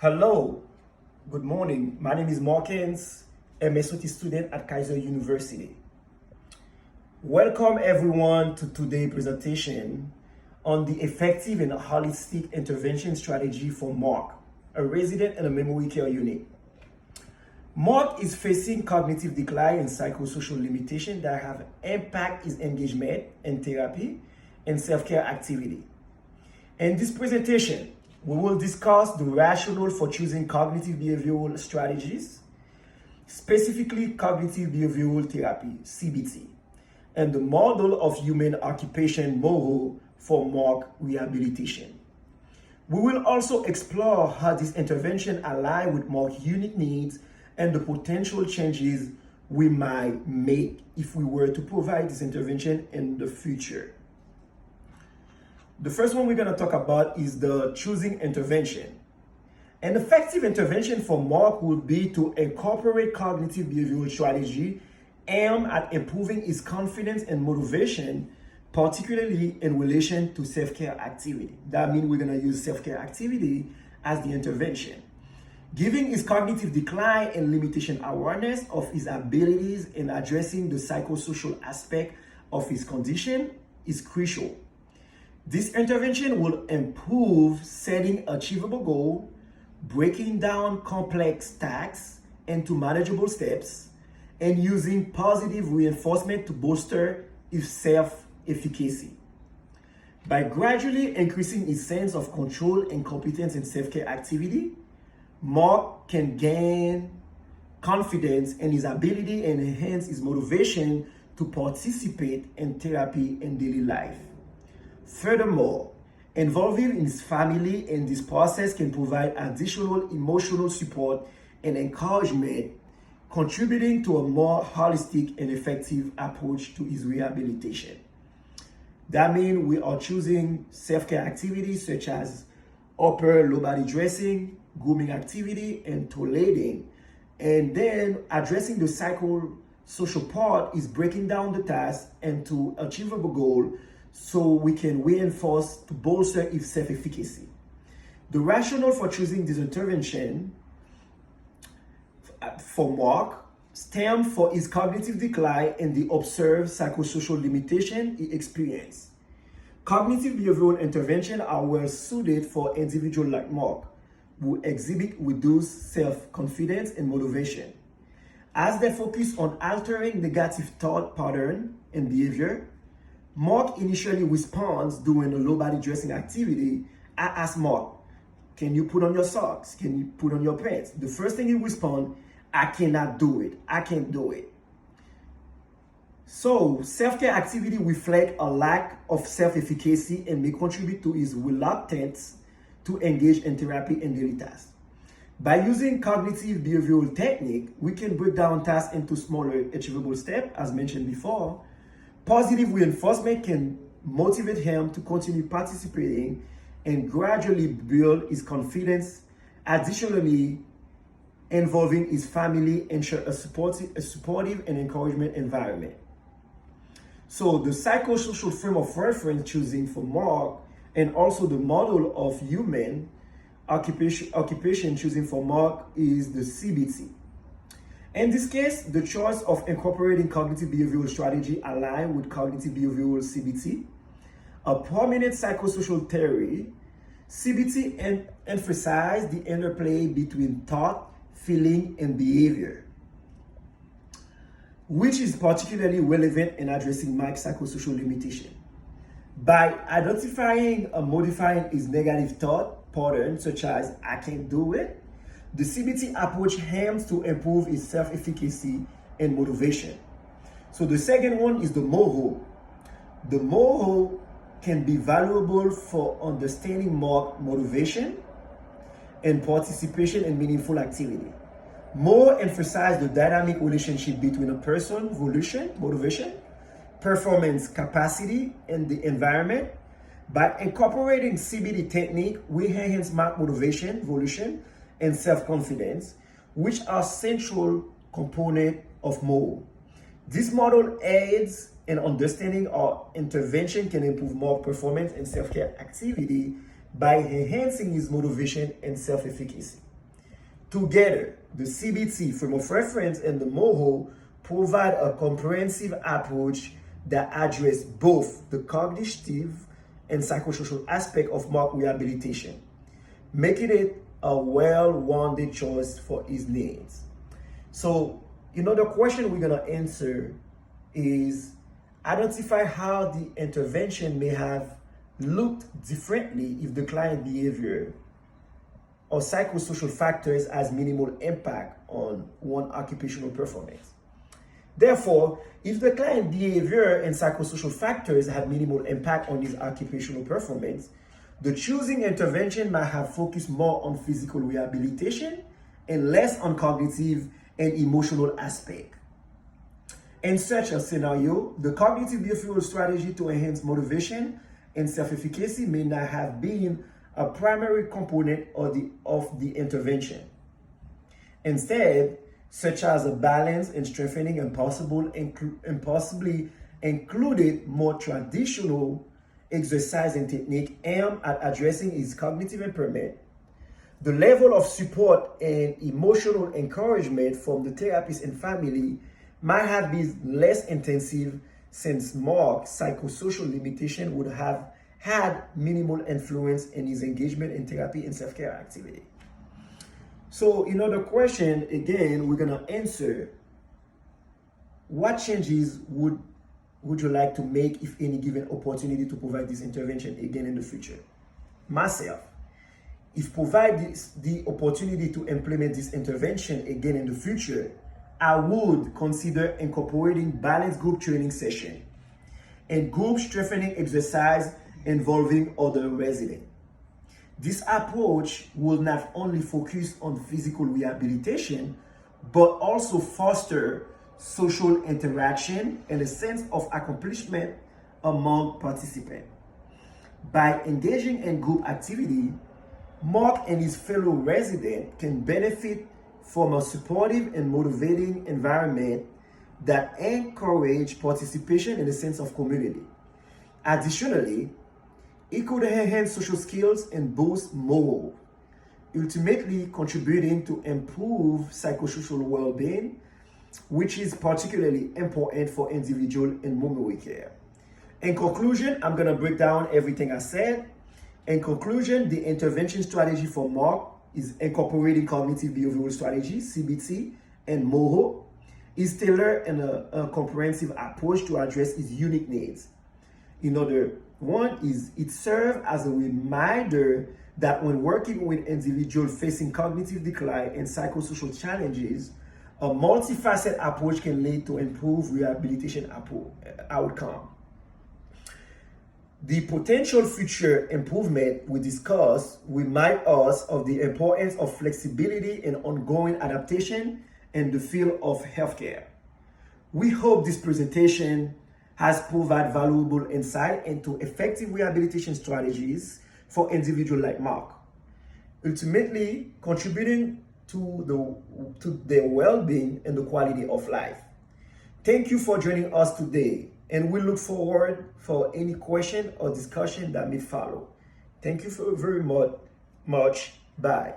Hello, good morning. My name is Markins, a MSOT student at Kaiser University. Welcome everyone to today's presentation on the effective and holistic intervention strategy for Mark, a resident in a memory care unit. Mark is facing cognitive decline and psychosocial limitations that have impacted his engagement in therapy and self-care activity. In this presentation, we will discuss the rationale for choosing cognitive behavioral strategies, specifically cognitive behavioral therapy, CBT, and the model of human occupation MOHO for Mark rehabilitation. We will also explore how this intervention aligns with Mark's unique needs and the potential changes we might make if we were to provide this intervention in the future. The first one we're going to talk about is the choosing intervention. An effective intervention for Mark would be to incorporate cognitive behavioral strategy aimed at improving his confidence and motivation, particularly in relation to self-care activity. That means we're going to use self-care activity as the intervention. Giving his cognitive decline and limitation awareness of his abilities in addressing the psychosocial aspect of his condition is crucial. This intervention will improve setting achievable goals, breaking down complex tasks into manageable steps, and using positive reinforcement to bolster his self-efficacy. By gradually increasing his sense of control and competence in self-care activity, Mark can gain confidence in his ability and enhance his motivation to participate in therapy and daily life. Furthermore, involving his family in this process can provide additional emotional support and encouragement, contributing to a more holistic and effective approach to his rehabilitation. That means we are choosing self-care activities such as upper low body dressing, grooming activity, and toileting. And then addressing the psychosocial part is breaking down the task into achievable goals so we can reinforce to bolster its self-efficacy. The rationale for choosing this intervention for Mark stem for his cognitive decline and the observed psychosocial limitation he experienced. Cognitive behavioral interventions are well suited for individuals like Mark, who exhibit reduced self-confidence and motivation. As they focus on altering negative thought pattern and behavior, Mark initially responds during a low body dressing activity. I ask Mark, can you put on your socks? Can you put on your pants? The first thing he responds, I cannot do it. I can't do it. So self-care activity reflects a lack of self-efficacy and may contribute to his reluctance to engage in therapy and daily tasks. By using cognitive behavioral technique, we can break down tasks into smaller achievable steps, as mentioned before. Positive reinforcement can motivate him to continue participating and gradually build his confidence. Additionally, involving his family ensure a supportive and encouragement environment. So the psychosocial frame of reference choosing for Mark and also the model of human occupation choosing for Mark is the CBT. In this case, the choice of incorporating cognitive behavioral strategy aligned with cognitive behavioral CBT, a prominent psychosocial theory. CBT emphasizes the interplay between thought, feeling, and behavior, which is particularly relevant in addressing Mark's psychosocial limitation. By identifying and modifying his negative thought patterns, such as I can't do it, the CBT approach aims to improve his self-efficacy and motivation. So the second one is the MOHO. The MOHO can be valuable for understanding Mark's motivation and participation in meaningful activity. MOHO emphasizes the dynamic relationship between a person's motivation, performance capacity, and the environment. By incorporating CBT technique, we enhance Mark's motivation, volition, and self-confidence, which are central components of MOHO. This model aids in understanding how intervention can improve Mark's performance and self-care activity by enhancing his motivation and self-efficacy. Together, the CBT, frame of reference, and the MOHO provide a comprehensive approach that addresses both the cognitive and psychosocial aspect of MARC rehabilitation, making it a well-rounded choice for his needs. So, the question we're gonna answer is identify how the intervention may have looked differently if the client behavior or psychosocial factors has minimal impact on one occupational performance. Therefore, if the client behavior and psychosocial factors have minimal impact on his occupational performance, the choosing intervention might have focused more on physical rehabilitation and less on cognitive and emotional aspect. In such a scenario, the cognitive behavioral strategy to enhance motivation and self-efficacy may not have been a primary component of the intervention. Instead, such as a balance and strengthening and possibly included more traditional exercise and technique aimed at addressing his cognitive impairment. The level of support and emotional encouragement from the therapist and family might have been less intensive, since MARC's psychosocial limitation would have had minimal influence in his engagement in therapy and self-care activity. So, the question, again, we're gonna answer: what changes would you like to make, if any, given opportunity to provide this intervention again in the future? Myself, if provide the opportunity to implement this intervention again in the future, I would consider incorporating balanced group training session and group strengthening exercise involving other residents. This approach will not only focus on physical rehabilitation, but also foster social interaction and a sense of accomplishment among participants. By engaging in group activity, MARC and his fellow residents can benefit from a supportive and motivating environment that encourage participation and a sense of community. Additionally, it could enhance social skills and boost morale, ultimately contributing to improve psychosocial well-being, which is particularly important for individual and memory care. In conclusion, I'm gonna break down everything I said. In conclusion, the intervention strategy for MARC is incorporating cognitive behavioral strategy, CBT, and MOHO, is tailored and a comprehensive approach to address his unique needs. One is it serves as a reminder that when working with individuals facing cognitive decline and psychosocial challenges, a multifaceted approach can lead to improved rehabilitation outcome. The potential future improvement we discuss remind us of the importance of flexibility and ongoing adaptation in the field of healthcare. We hope this presentation has provided valuable insight into effective rehabilitation strategies for individuals like MARC, ultimately contributing to their well-being and the quality of life. Thank you for joining us today, and we look forward for any question or discussion that may follow. Thank you very much. Bye.